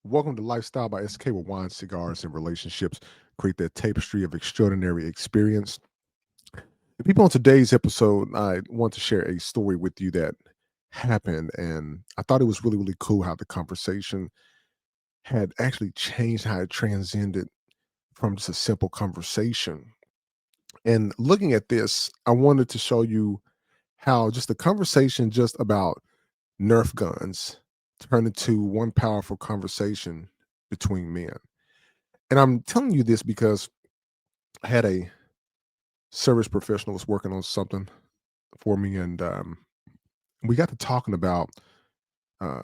Welcome to Lifestyle by SK, where wine, cigars, and relationships create that tapestry of extraordinary experience. The people on today's episode, I want to share a story with you that happened, and I thought it was really, really cool how the conversation had actually changed, how it transcended from just a simple conversation. And looking at this, I wanted to show you how just the conversation just about Nerf guns turned into one powerful conversation between men. And I'm telling you this because I had a service professional was working on something for me, and we got to talking about uh,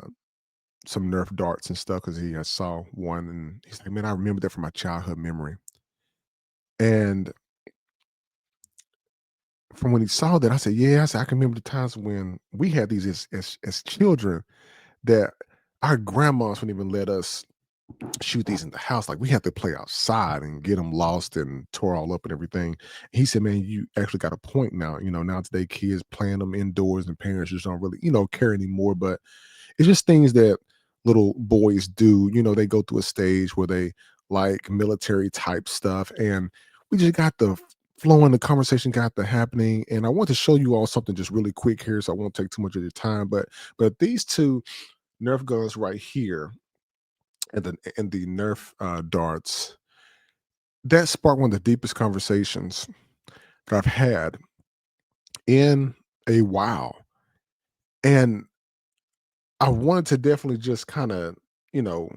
some Nerf darts and stuff because he saw one, and he's like, "Man, I remember that from my childhood memory." And from when he saw that, I said, "Yeah," I said, "I can remember the times when we had these as children that our grandmas wouldn't even let us shoot these in the house. Like we had to play outside and get them lost and tore all up and everything." He said, "Man, you actually got a point now. Now today kids playing them indoors and parents just don't really, care anymore. But it's just things that little boys do. They go through a stage where they like military type stuff. And we just got the flowing, the conversation got the happening. And I want to show you all something just really quick here, so I won't take too much of your time. But these two Nerf guns right here and the Nerf darts, that sparked one of the deepest conversations that I've had in a while. And I wanted to definitely just kind of, you know,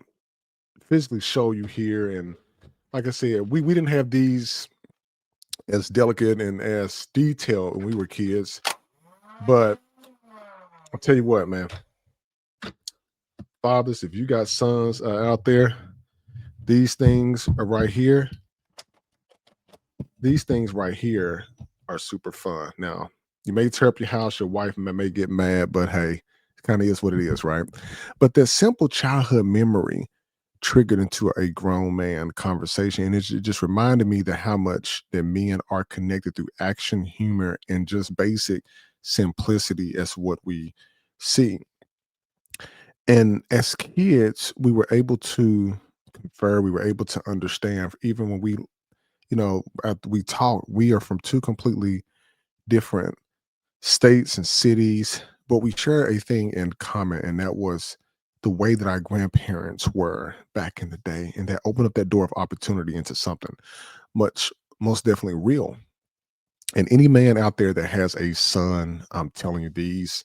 physically show you here. And like I said, we didn't have these as delicate and as detailed when we were kids. But I'll tell you what, man, fathers, if you got sons out there, these things are right here. These things right here are super fun. Now, you may tear up your house, your wife may get mad, but hey, it kind of is what it is, right? But that simple childhood memory triggered into a grown man conversation. And it just reminded me that how much that men are connected through action, humor, and just basic simplicity as what we see. And as kids, we were able to confer, we were able to understand, even when after we talk, we are from two completely different states and cities, but we share a thing in common, and that was the way that our grandparents were back in the day. And that opened up that door of opportunity into something much, most definitely real. And any man out there that has a son, I'm telling you, these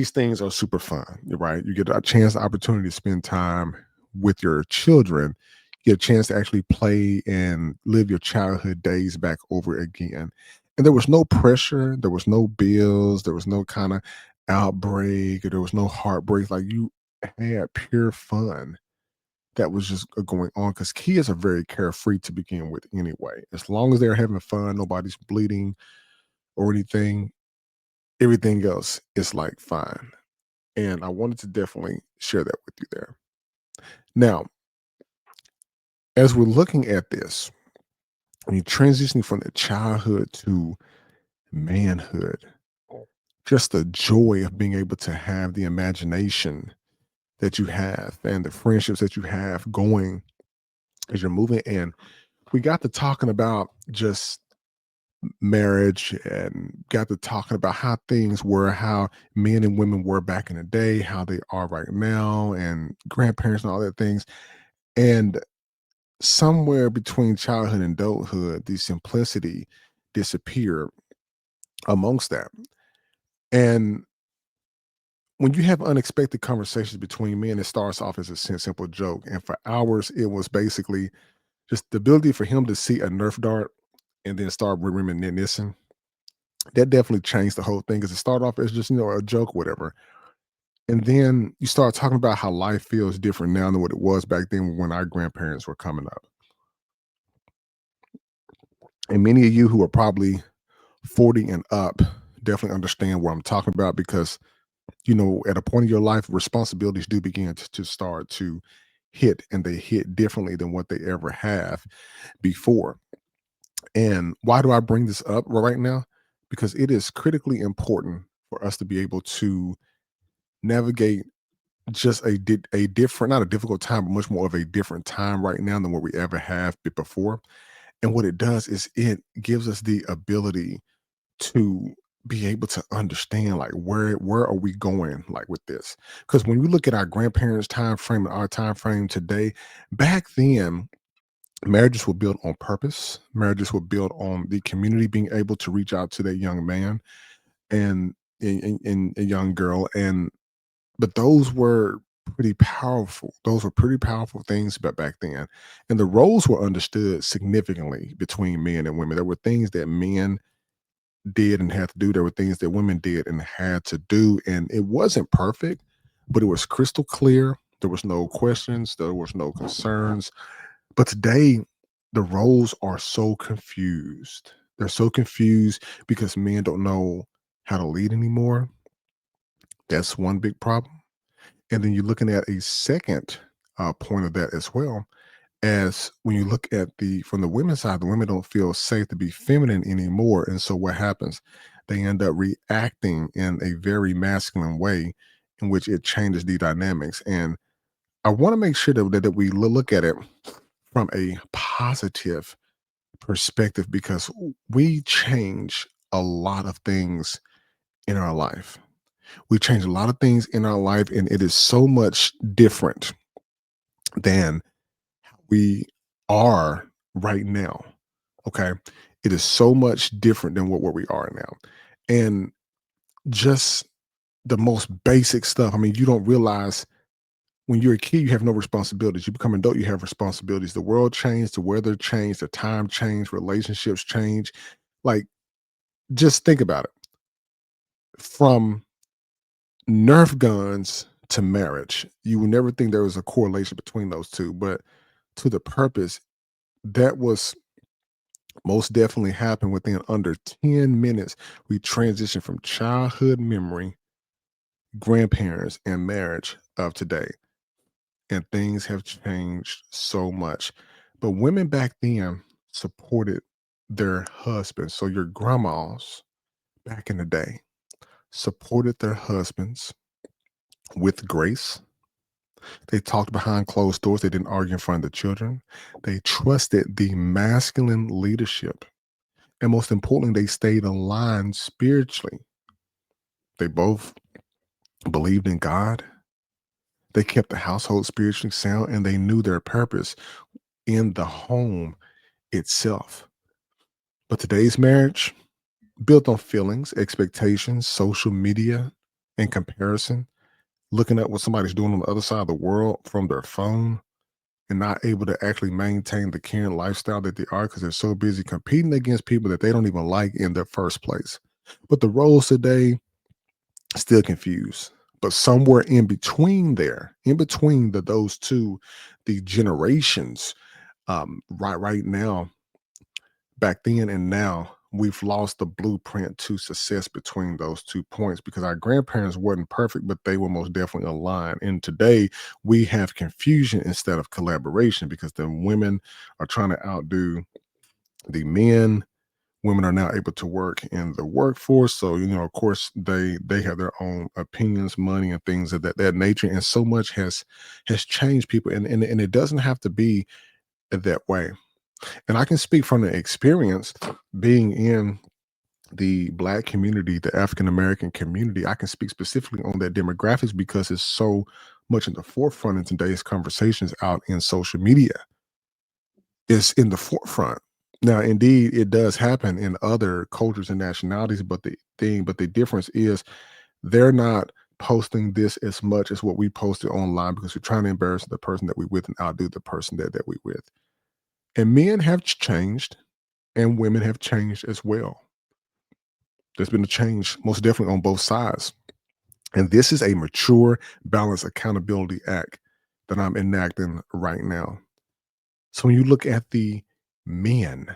things are super fun, right? You get a chance, opportunity to spend time with your children, you get a chance to actually play and live your childhood days back over again. And there was no pressure, there was no bills, there was no kind of outbreak, or there was no heartbreak. Like you had pure fun that was just going on because kids are very carefree to begin with anyway. As long as they're having fun, nobody's bleeding or anything, everything else is like fine. And I wanted to definitely share that with you there. Now, as we're looking at this, when you're transitioning from the childhood to manhood, just the joy of being able to have the imagination that you have and the friendships that you have going as you're moving in. We got to talking about just marriage and got to talking about how things were, how men and women were back in the day, how they are right now, and grandparents and all that things. And somewhere between childhood and adulthood, the simplicity disappeared amongst that. And when you have unexpected conversations between men, it starts off as a simple joke. And for hours, it was basically just the ability for him to see a Nerf dart and then start reminiscing. That definitely changed the whole thing because it started off as just, a joke, whatever. And then you start talking about how life feels different now than what it was back then when our grandparents were coming up. And many of you who are probably 40 and up definitely understand what I'm talking about because, at a point in your life, responsibilities do begin to start to hit, and they hit differently than what they ever have before. And why do I bring this up right now? Because it is critically important for us to be able to navigate just a different, not a difficult time, but much more of a different time right now than what we ever have before. And what it does is it gives us the ability to be able to understand like where are we going like with this, because when we look at our grandparents time frame and our time frame today, back then marriages were built on purpose. Marriages were built on the community being able to reach out to that young man and and a young girl, and but those were pretty powerful. Those were pretty powerful things back then, and the roles were understood significantly between men and women. There were things that men did and had to do. There were things that women did and had to do, and it wasn't perfect, but it was crystal clear. There was no questions. There was no concerns. But today, the roles are so confused. They're so confused because men don't know how to lead anymore. That's one big problem. And then you're looking at a second point of that as well, as when you look at the from the women's side, the women don't feel safe to be feminine anymore. And so what happens? They end up reacting in a very masculine way in which it changes the dynamics. And I want to make sure that we look at it from a positive perspective, because we change a lot of things in our life. We change a lot of things in our life, and it is so much different than we are right now. Okay. It is so much different than what we are now. And just the most basic stuff. I mean, you don't realize when you're a kid, you have no responsibilities. You become an adult, you have responsibilities. The world changed, the weather changed, the time changed, relationships change. Like, just think about it. From Nerf guns to marriage, you would never think there was a correlation between those two, but to the purpose, that was most definitely happened within under 10 minutes. We transitioned from childhood memory, grandparents, and marriage of today. And things have changed so much. But women back then supported their husbands. So your grandmas back in the day supported their husbands with grace. They talked behind closed doors. They didn't argue in front of the children. They trusted the masculine leadership. And most importantly, they stayed aligned spiritually. They both believed in God. They kept the household spiritually sound, and they knew their purpose in the home itself. But today's marriage, built on feelings, expectations, social media, and comparison, looking at what somebody's doing on the other side of the world from their phone, and not able to actually maintain the caring lifestyle that they are because they're so busy competing against people that they don't even like in the first place. But the roles today, still confused. But somewhere in between there, in between those two, the generations, right now, back then and now, we've lost the blueprint to success between those 2 points, because our grandparents weren't perfect, but they were most definitely aligned. And today we have confusion instead of collaboration, because the women are trying to outdo the men. Women are now able to work in the workforce, so of course they have their own opinions, money, and things of that nature. And so much has changed people, and it doesn't have to be that way. And I can speak from the experience being in the Black community, the African American community. I can speak specifically on that demographics because it's so much in the forefront in today's conversations out in social media. It's in the forefront. Now, indeed, it does happen in other cultures and nationalities, but the difference is they're not posting this as much as what we posted online, because we're trying to embarrass the person that we with and outdo the person that we with. And men have changed, and women have changed as well. There's been a change, most definitely, on both sides. And this is a mature, balanced accountability act that I'm enacting right now. So when you look at the men,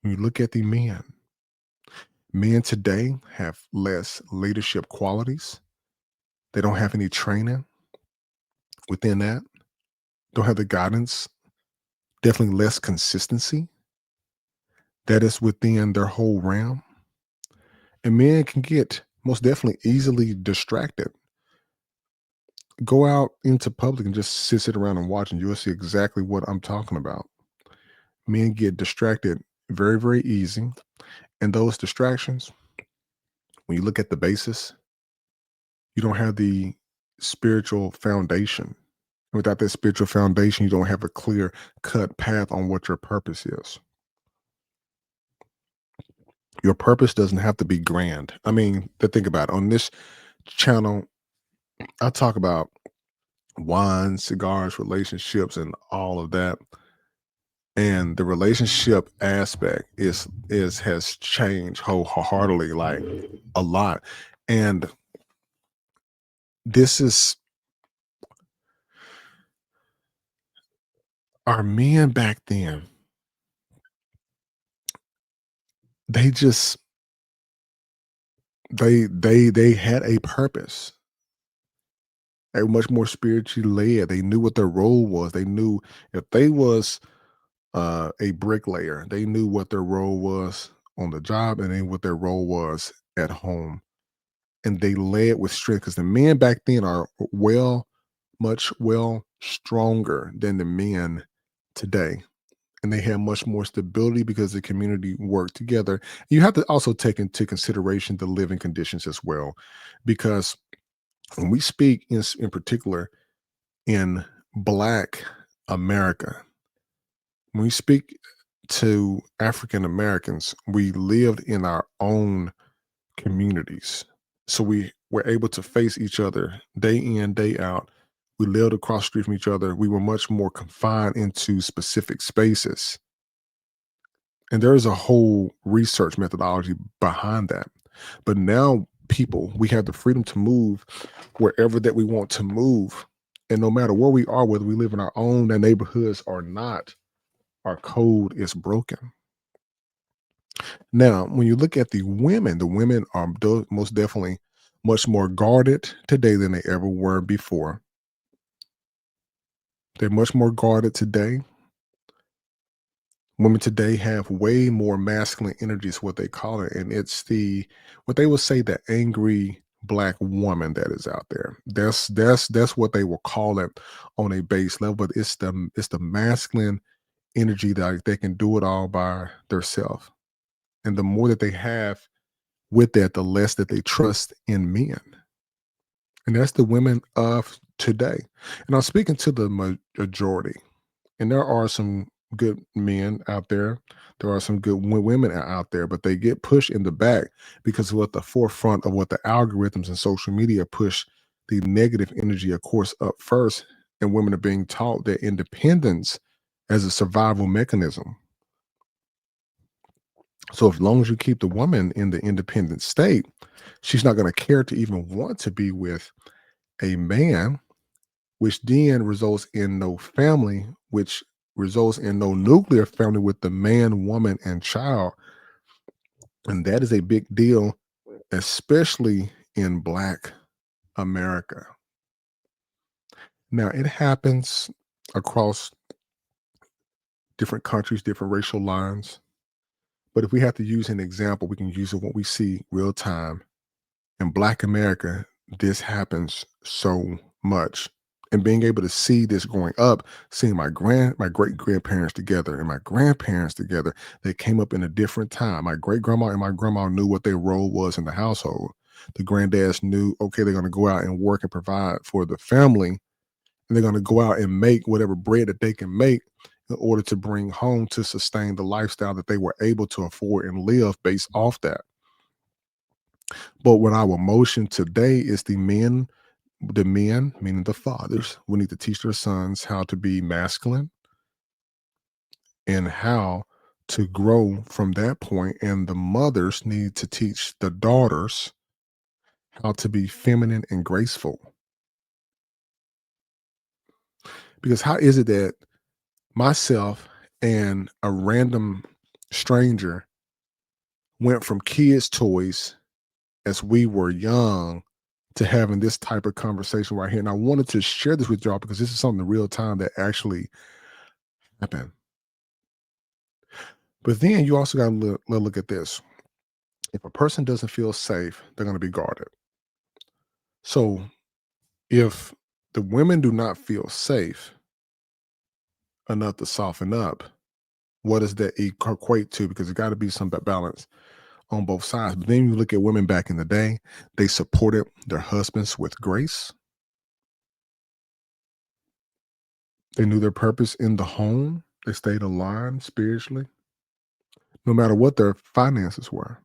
when you look at the men today have less leadership qualities. They don't have any training within that, don't have the guidance, definitely less consistency that is within their whole realm. And men can get most definitely easily distracted. Go out into public and just sit around and watch, and you'll see exactly what I'm talking about. Men get distracted very, very easy. And those distractions, when you look at the basis, you don't have the spiritual foundation. Without that spiritual foundation, you don't have a clear cut path on what your purpose is. Your purpose doesn't have to be grand. I mean, to think about it, on this channel, I talk about wine, cigars, relationships, and all of that. And the relationship aspect is has changed wholeheartedly, like a lot. And this is our men back then, they just they had a purpose. They were much more spiritually led. They knew what their role was. They knew if they was a bricklayer, they knew what their role was on the job and then what their role was at home. And they led with strength because the men back then are much stronger than the men today. And they have much more stability because the community worked together. You have to also take into consideration the living conditions as well, because when we speak in particular in Black America, when we speak to African Americans, we lived in our own communities. So we were able to face each other day in, day out. We lived across the street from each other. We were much more confined into specific spaces. And there is a whole research methodology behind that. But now people, we have the freedom to move wherever that we want to move. And no matter where we are, whether we live in our own neighborhoods or not, our code is broken. Now, when you look at the women are most definitely much more guarded today than they ever were before. They're much more guarded today. Women today have way more masculine energy is what they call it, and it's what they will say, the angry Black woman that is out there. That's what they will call it on a base level, but it's the masculine energy that they can do it all by themselves. And the more that they have with that, the less that they trust in men. And that's the women of today. And I'm speaking to the majority. And there are some good men out there. There are some good women out there, but they get pushed in the back because of what the forefront of what the algorithms and social media push the negative energy, of course, up first. And women are being taught their independence as a survival mechanism. So as long as you keep the woman in the independent state, she's not going to care to even want to be with a man, which then results in no family, which results in no nuclear family with the man, woman, and child. And that is a big deal, especially in Black America. Now, it happens across different countries, different racial lines. But if we have to use an example, we can use what we see real time. In Black America, this happens so much. And being able to see this growing up, seeing my great grandparents together and my grandparents together, they came up in a different time. My great grandma and my grandma knew what their role was in the household. The granddads knew, okay, they're going to go out and work and provide for the family, and they're going to go out and make whatever bread that they can make in order to bring home to sustain the lifestyle that they were able to afford and live based off that. But what our motion today is the men, meaning the fathers, we need to teach their sons how to be masculine and how to grow from that point. And the mothers need to teach the daughters how to be feminine and graceful. Because how is it that myself and a random stranger went from kids' toys as we were young to having this type of conversation right here? And I wanted to share this with y'all because this is something in real time that actually happened. But then you also got to look at this. If a person doesn't feel safe, they're going to be guarded. So if The women do not feel safe enough to soften up. What does that equate to? Because it got to be some balance on both sides. But then you look at women back in the day, they supported their husbands with grace. They knew their purpose in the home. They stayed aligned spiritually, no matter what their finances were.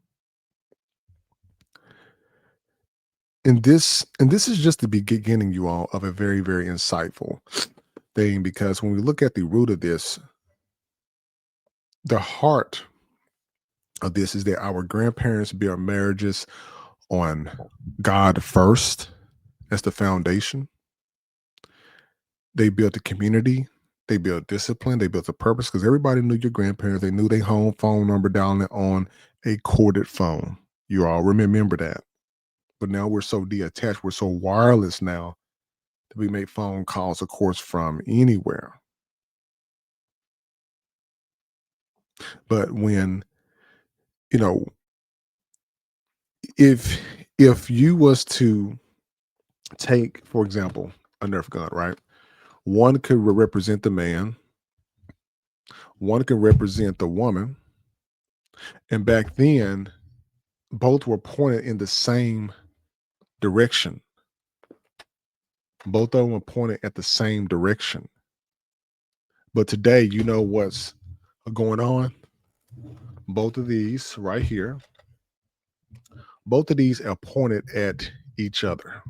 And this is just the beginning, you all, of a very, very insightful thing, because when we look at the root of this, the heart of this is that our grandparents built marriages on God first as the foundation. They built a community, they built discipline, they built a purpose, because everybody knew your grandparents. They knew their home phone number down there on a corded phone. You all remember that. But now we're so detached, we're so wireless now that we make phone calls, of course, from anywhere. But when, you know, if you was to take, for example, a Nerf gun, right? One could represent the man, one could represent the woman, and back then, both were pointed in the same direction. Both of them were pointed at the same direction. But today, you know what's going on? Both of these right here, both of these are pointed at each other.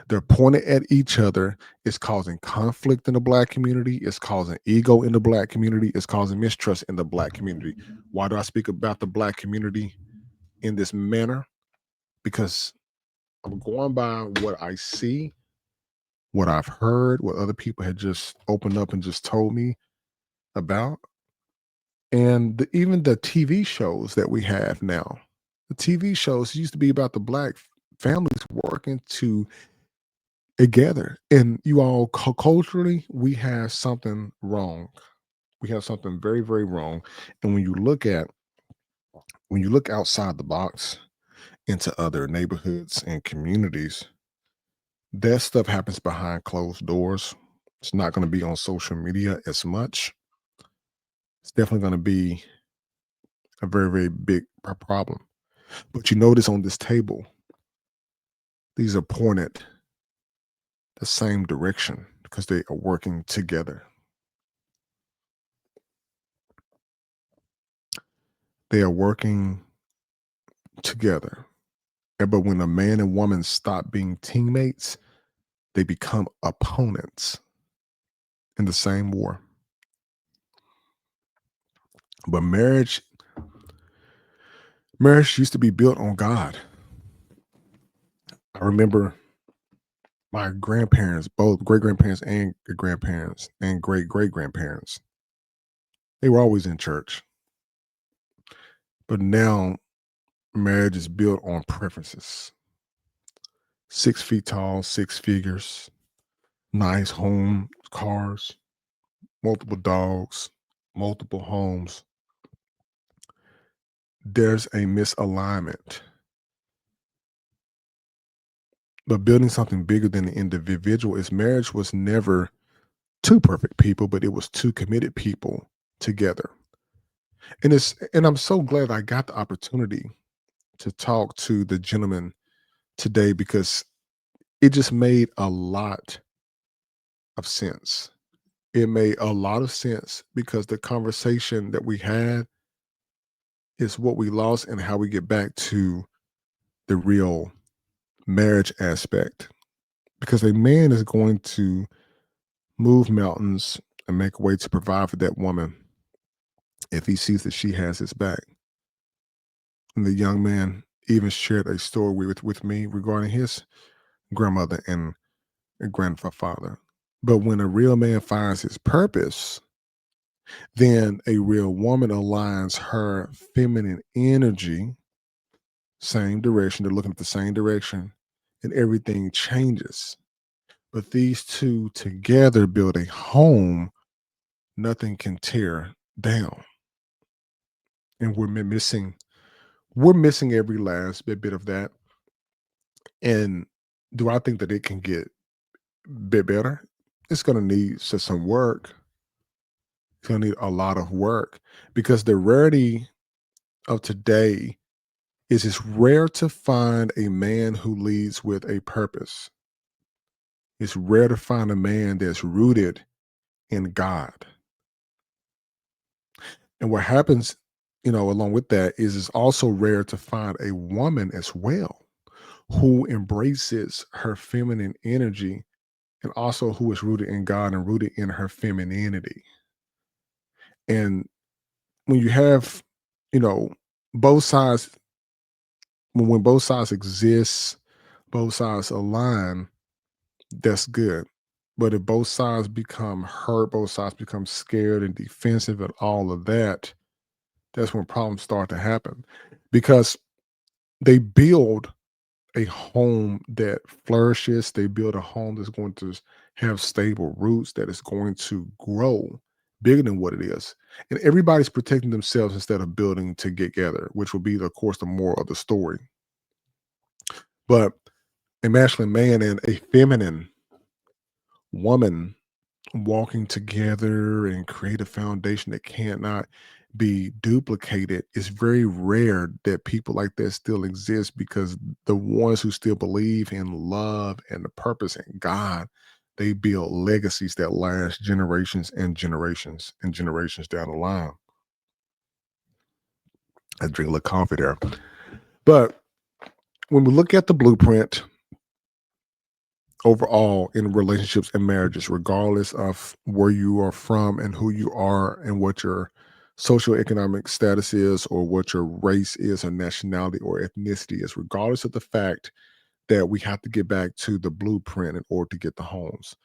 They're pointed at each other. It's causing conflict in the Black community. It's causing ego in the Black community. It's causing mistrust in the Black community. Why do I speak about the Black community in this manner? Because I'm going by what I see, what I've heard, what other people had just opened up and just told me about. And even the TV shows that we have now, the TV shows used to be about the Black families working together. And you all, culturally, we have something wrong. We have something very, very wrong. And when you look outside the box into other neighborhoods and communities, that stuff happens behind closed doors. It's not going to be on social media as much. It's definitely going to be a very, very big problem. But you notice on this table, these are pointed the same direction because they are working together. They are working together. But when a man and woman stop being teammates, they become opponents in the same war. But marriage used to be built on God. I remember my grandparents, both great grandparents and grandparents and great great grandparents, they were always in church. But now marriage is built on preferences. 6 feet tall, six figures, nice home, cars, multiple dogs, multiple homes. There's a misalignment. But building something bigger than the individual is marriage was never two perfect people, but it was two committed people together. And I'm so glad I got the opportunity to talk to the gentleman today, because it just made a lot of sense. It made a lot of sense because the conversation that we had is what we lost and how we get back to the real marriage aspect. Because a man is going to move mountains and make a way to provide for that woman if he sees that she has his back. And the young man even shared a story with me regarding his grandmother and grandfather. But when a real man finds his purpose, then a real woman aligns her feminine energy, same direction, they're looking at the same direction, and everything changes. But these two together build a home nothing can tear down. And we're missing every last bit of that. And do I think that it can get bit better, it's going to need some work. It's going to need a lot of work because the rarity of today is it's rare to find a man who leads with a purpose. It's rare to find a man that's rooted in God. And what happens, along with that is it's also rare to find a woman as well who embraces her feminine energy and also who is rooted in God and rooted in her femininity. And when you have, you know, both sides, when both sides exist, both sides align, that's good. But if both sides become hurt, both sides become scared and defensive and all of that, that's when problems start to happen because they build a home that flourishes. They build a home that's going to have stable roots, that is going to grow bigger than what it is. And everybody's protecting themselves instead of building to get together, which will be, of course, the moral of the story. But a masculine man and a feminine woman walking together and create a foundation that cannot be duplicated, it's very rare that people like that still exist because the ones who still believe in love and the purpose in God, they build legacies that last generations and generations and generations down the line. I drink a little coffee there. But when we look at the blueprint overall in relationships and marriages, regardless of where you are from and who you are and what your socioeconomic status is or what your race is or nationality or ethnicity is, regardless of the fact that we have to get back to the blueprint in order to get the homes.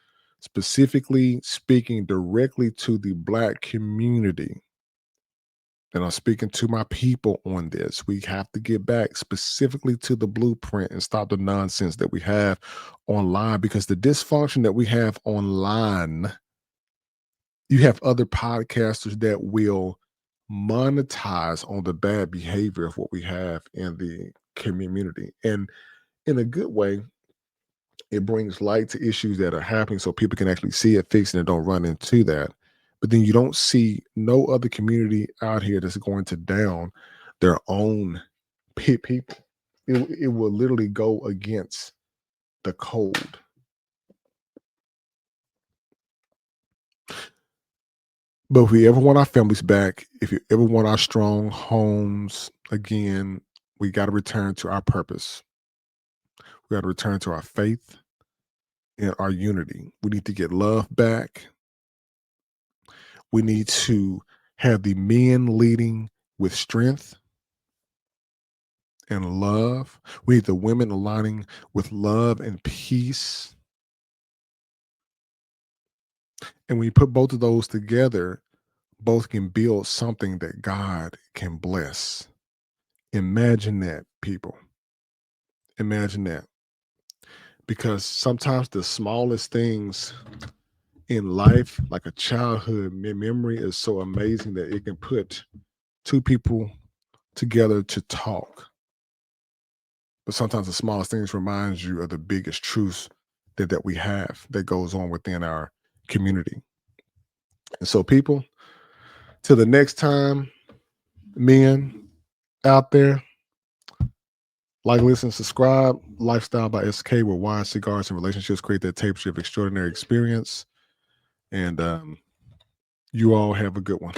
Specifically speaking directly to the Black community, and I'm speaking to my people on this. We have to get back specifically to the blueprint and stop the nonsense that we have online because the dysfunction that we have online, you have other podcasters that will monetize on the bad behavior of what we have in the community. And in a good way, it brings light to issues that are happening so people can actually see it, fix it, and don't run into that. But then you don't see no other community out here that's going to down their own people. It will literally go against the code. But if we ever want our families back, if you ever want our strong homes again, we got to return to our purpose. We got to return to our faith and our unity. We need to get love back. We need to have the men leading with strength and love. We need the women aligning with love and peace. And when you put both of those together, both can build something that God can bless. Imagine that, people. Imagine that. Because sometimes the smallest things in life, like a childhood memory, is so amazing that it can put two people together to talk. But sometimes the smallest things reminds you of the biggest truths that we have that goes on within our community. And so, people, till the next time, men out there, like, listen, subscribe. Lifestyle by SK, where wine, cigars, and relationships create that tapestry of extraordinary experience. And you all have a good one.